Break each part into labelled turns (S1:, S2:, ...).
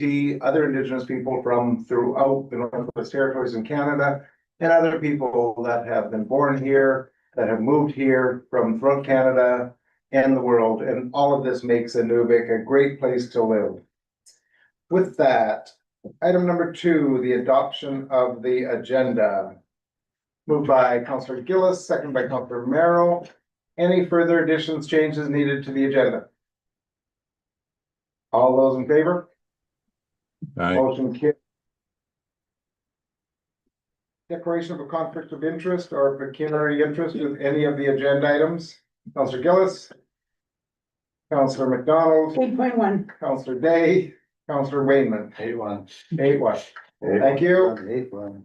S1: other Indigenous people from throughout the Northwest Territories in Canada, and other people that have been born here, that have moved here from throughout Canada and the world, and all of this makes Inuvik a great place to live. With that, item number 2, the adoption of the agenda. Moved by Councillor Gillis, second by Councillor Merrill. Any further additions, changes needed to the agenda? All those in favor?
S2: Aye.
S1: Motion carried. Declaration of a conflict of interest or pecuniary interest with any of the agenda items. Councillor Gillis. Councillor McDonald.
S3: 8.1.
S1: Councillor Day. Councillor Wayman.
S4: 8-1.
S1: 8-1. Thank you.
S4: 8-1.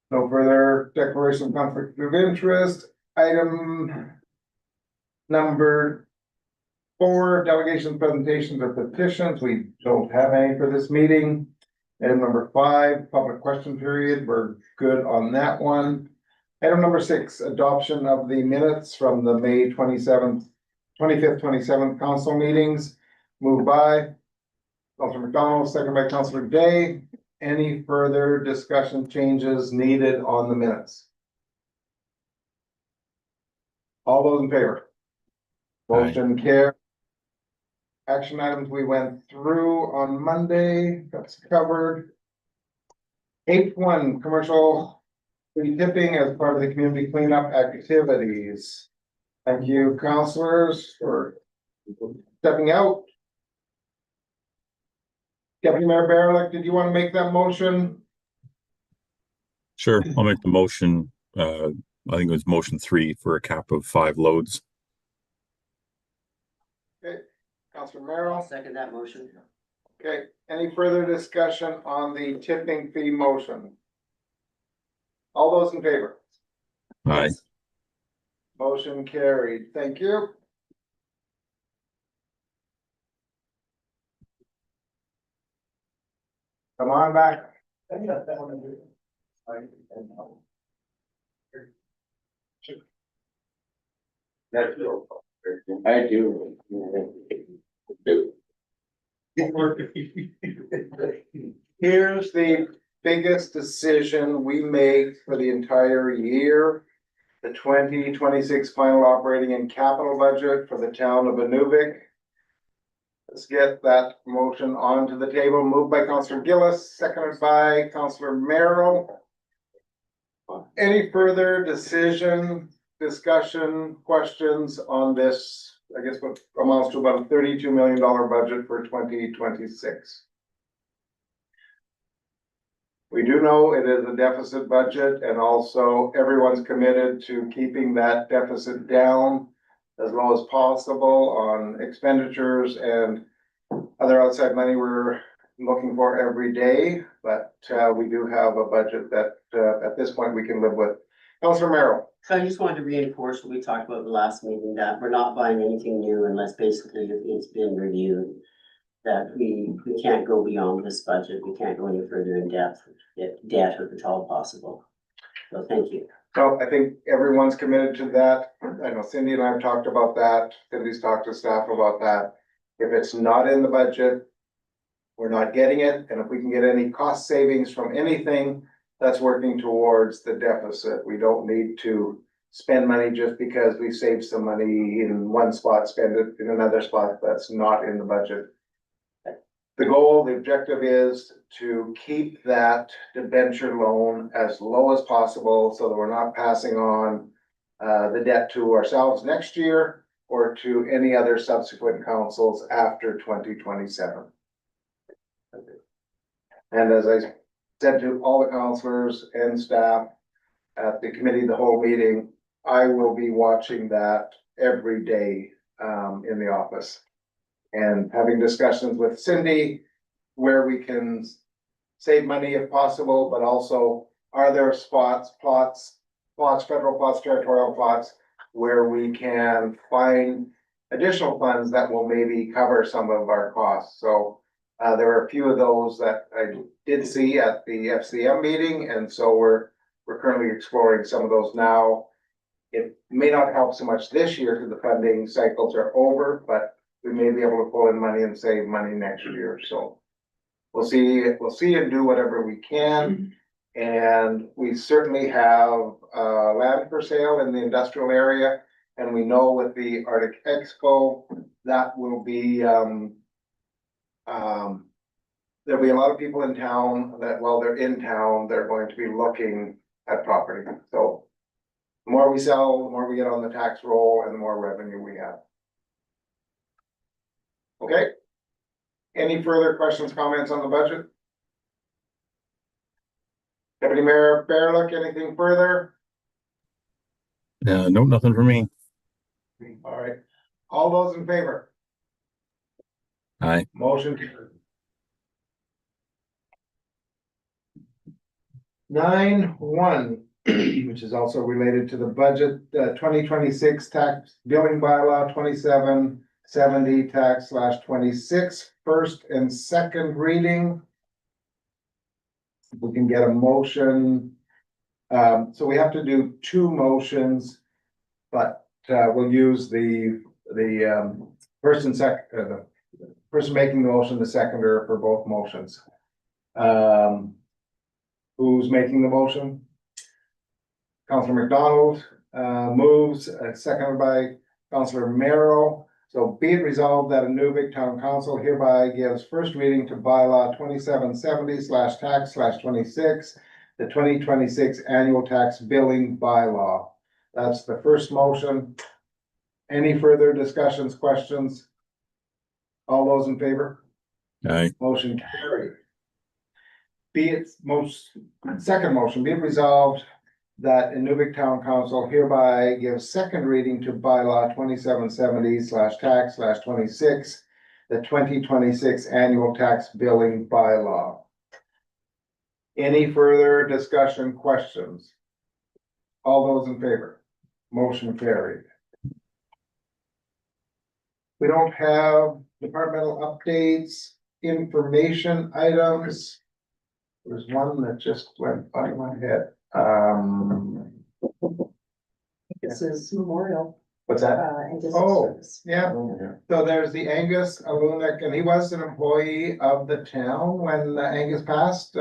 S1: No further declaration of conflict of interest. Item number 4, delegations, presentations, or petitions. We don't have any for this meeting. Item number 5, public question period. We're good on that one. Item number 6, adoption of the minutes from the May 25th, 27th council meetings. Moved by Councillor McDonald, second by Councillor Day. Any further discussion, changes needed on the minutes? All those in favor? Motion carried. Action items we went through on Monday, that's covered. 8.1, commercial free tipping as part of the community cleanup activities. Thank you, councilors, for stepping out. Deputy Mayor Barelick, did you want to make that motion?
S2: Sure, I'll make the motion. I think it was motion 3 for a cap of 5 loads.
S1: Okay, Councilor Merrill.
S4: Second that motion.
S1: Okay, any further discussion on the tipping fee motion? All those in favor?
S2: Aye.
S1: Motion carried. Thank you. Come on back.
S4: I do.
S1: Here's the biggest decision we make for the entire year. The 2026 final operating and capital budget for the town of Inuvik. Let's get that motion onto the table. Moved by Councillor Gillis, seconded by Councillor Merrill. Any further discussion, questions on this? I guess what amounts to about a $32 million budget for 2026. We do know it is a deficit budget, and also everyone's committed to keeping that deficit down as low as possible on expenditures and other outside money we're looking for every day. But we do have a budget that at this point we can live with. Councillor Merrill.
S5: So I just wanted to reinforce what we talked about the last meeting, that we're not buying anything new unless basically it's been reviewed. That we can't go beyond this budget. We can't go any further in depth, debt if it's all possible. So thank you.
S1: So I think everyone's committed to that. I know Cindy and I have talked about that. Cindy's talked to staff about that. If it's not in the budget, we're not getting it. And if we can get any cost savings from anything, that's working towards the deficit. We don't need to spend money just because we saved some money in one spot, spend it in another spot that's not in the budget. The goal, the objective is to keep that debenture loan as low as possible so that we're not passing on the debt to ourselves next year or to any other subsequent councils after 2027. And as I said to all the councilors and staff at the committee, the whole meeting, I will be watching that every day in the office and having discussions with Cindy where we can save money if possible, but also are there plots, federal plots, territorial plots where we can find additional funds that will maybe cover some of our costs. So there are a few of those that I did see at the FCM meeting, and so we're currently exploring some of those now. It may not help so much this year because the funding cycles are over, but we may be able to pull in money and save money next year, so. We'll see and do whatever we can. And we certainly have, land for sale in the industrial area. And we know with the Arctic Expo, that will be, there'll be a lot of people in town that while they're in town, they're going to be looking at property. So the more we sell, the more we get on the tax roll and the more revenue we have. Okay? Any further questions, comments on the budget? Deputy Mayor Bearlook, anything further?
S2: No, nothing for me.
S1: All right, all those in favor?
S2: Aye.
S1: Motion carried. 9.1, which is also related to the budget, 2026 tax billing bylaw 2770 tax/26, first and second reading. If we can get a motion. So we have to do two motions, but we'll use the person making the motion, the seconder for both motions. Who's making the motion? Councilor McDonald moves, seconded by Councilor Merrill. So be it resolved that Inuvik Town Council hereby gives first reading to bylaw 2770/tax/26, the 2026 annual tax billing bylaw. That's the first motion. Any further discussions, questions? All those in favor?
S2: Aye.
S1: Motion carried. Second motion, be it resolved that Inuvik Town Council hereby gives second reading to bylaw 2770/tax/26, the 2026 annual tax billing bylaw. Any further discussion, questions? All those in favor? Motion carried. We don't have departmental updates, information items. There's one that just went by my head.
S3: This is Memorial.
S1: What's that?
S3: And just
S1: Oh,
S3: service.
S1: yeah. So there's the Angus Alunak, and he was an employee of the town when Angus passed,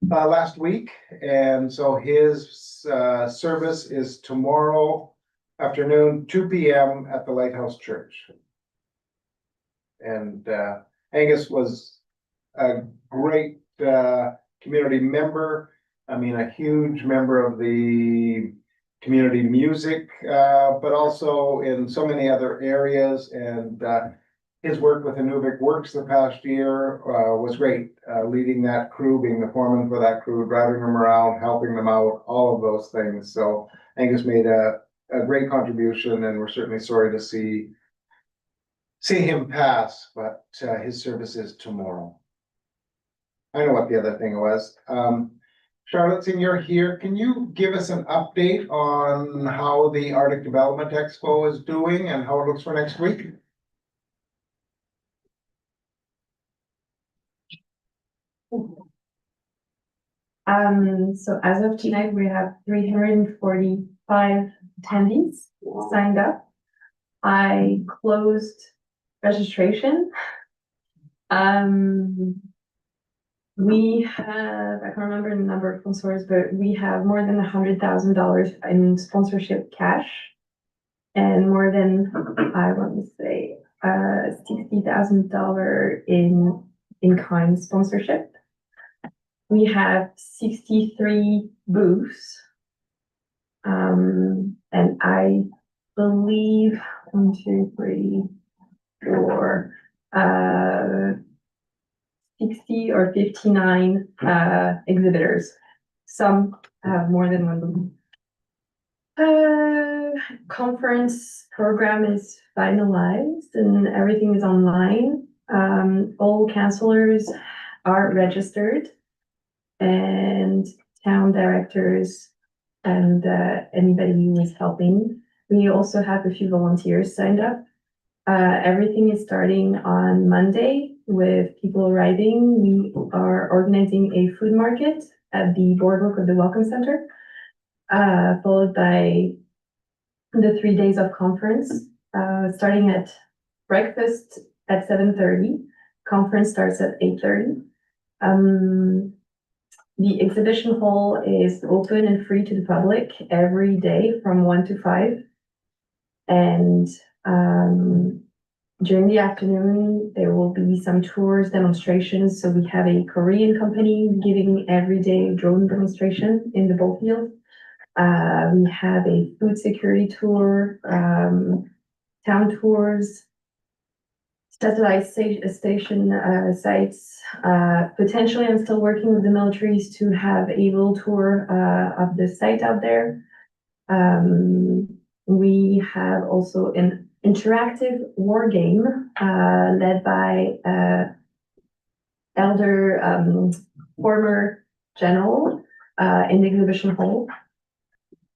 S1: last week. And so his, service is tomorrow afternoon, 2 p.m. at the Lighthouse Church. And, Angus was a great, community member. I mean, a huge member of the community music, but also in so many other areas. And his work with Inuvik Works the past year was great, leading that crew, being the foreman for that crew, driving them around, helping them out, all of those things. So Angus made a great contribution, and we're certainly sorry to see him pass, but his service is tomorrow. I know what the other thing was. Charlotte, seeing you're here, can you give us an update on how the Arctic Development Expo is doing and how it looks for next week?
S3: So as of tonight, we have 345 attendees signed up. I closed registration. We have, I can't remember the number of sponsors, but we have more than $100,000 in sponsorship cash. And more than, I want to say, $60,000 in kind sponsorship. We have 63 booths. And I believe 1, 2, 3, 4, 60 or 59 exhibitors. Some have more than one booth. Conference program is finalized and everything is online. All counselors are registered, and town directors and anybody who is helping. We also have a few volunteers signed up. Everything is starting on Monday with people arriving. We are organizing a food market at the boardwalk of the Welcome Center, followed by the 3 days of conference, starting at breakfast at 7:30. Conference starts at 8:30. The exhibition hall is open and free to the public every day from 1 to 5. And during the afternoon, there will be some tours, demonstrations. So we have a Korean company giving everyday drone demonstration in the ball field. We have a food security tour, town tours, satellite station sites. Potentially, I'm still working with the militaries to have a little tour of the site out there. We have also an interactive war game led by elder former general in the exhibition hall.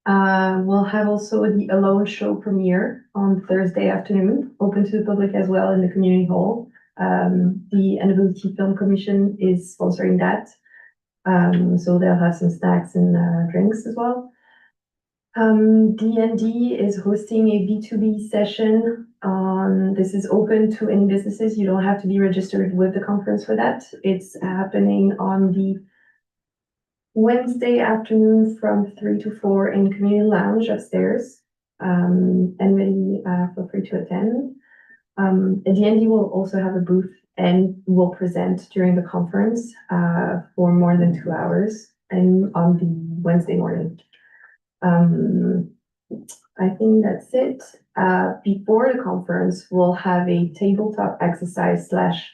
S3: We'll have also the Alone show premiere on Thursday afternoon, open to the public as well in the community hall. The Inuvik Film Commission is sponsoring that. So they'll have some snacks and drinks as well. D&D is hosting a B2B session on, this is open to any businesses. You don't have to be registered with the conference for that. It's happening on the Wednesday afternoon from 3 to 4 in community lounge upstairs. And really feel free to attend. D&D will also have a booth and will present during the conference for more than 2 hours and on the Wednesday morning. I think that's it. Before the conference, we'll have a tabletop exercise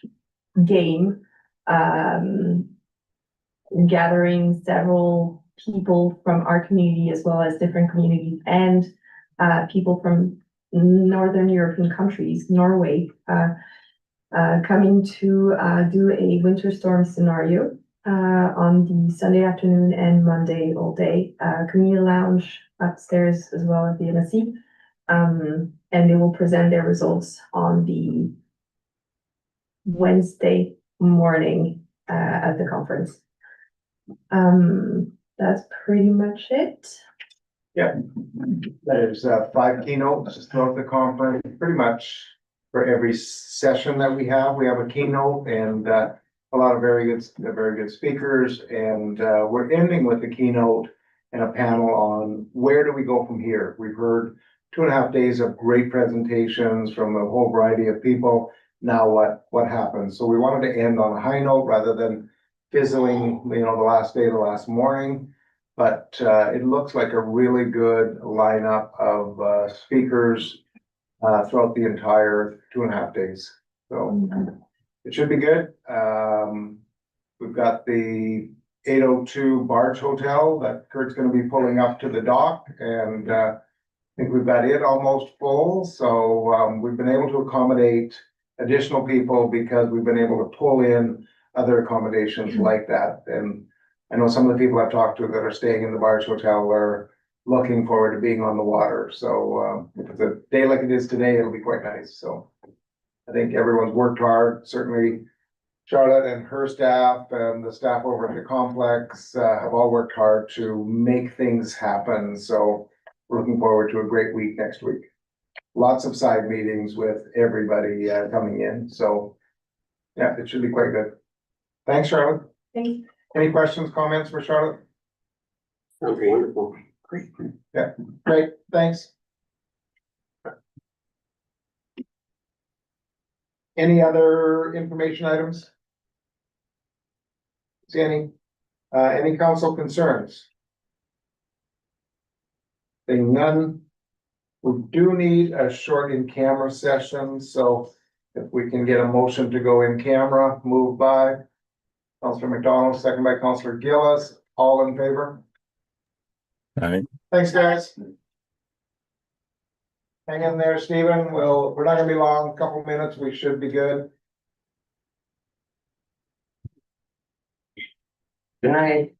S3: / game, gathering several people from our community as well as different communities and people from Northern European countries, Norway, coming to do a winter storm scenario on the Sunday afternoon and Monday all day. Community lounge upstairs as well at the MSC. And they will present their results on the Wednesday morning at the conference. That's pretty much it.
S1: Yeah, there's 5 keynotes throughout the conference, pretty much for every session that we have a keynote and a lot of very good speakers. And we're ending with a keynote and a panel on where do we go from here. We've heard 2.5 days of great presentations from a whole variety of people. Now what happens? So we wanted to end on a high note rather than fizzling, the last day, the last morning. But it looks like a really good lineup of speakers throughout the entire 2.5 days. So it should be good. We've got the 802 Barge Hotel that Kurt's going to be pulling up to the dock, and I think we've got it almost full. So we've been able to accommodate additional people because we've been able to pull in other accommodations like that. And I know some of the people I've talked to that are staying in the Barge Hotel are looking forward to being on the water. So if it's a day like it is today, it'll be quite nice. So I think everyone's worked hard. Certainly Charlotte and her staff and the staff over at the complex have all worked hard to make things happen. So we're looking forward to a great week next week. Lots of side meetings with everybody coming in. So yeah, it should be quite good. Thanks, Charlotte.
S3: Thanks.
S1: Any questions, comments for Charlotte?
S5: Sounds wonderful.
S1: Great. Yeah, great, thanks. Any other information items? See any council concerns? Seeing none. We do need a short in-camera session, so if we can get a motion to go in camera, moved by Councillor McDonald, second by Councillor Gillis, all in favor?
S2: All right.
S1: Thanks, guys. Hang in there, Stephen. We're not gonna be long, a couple minutes, we should be good.
S4: Good night.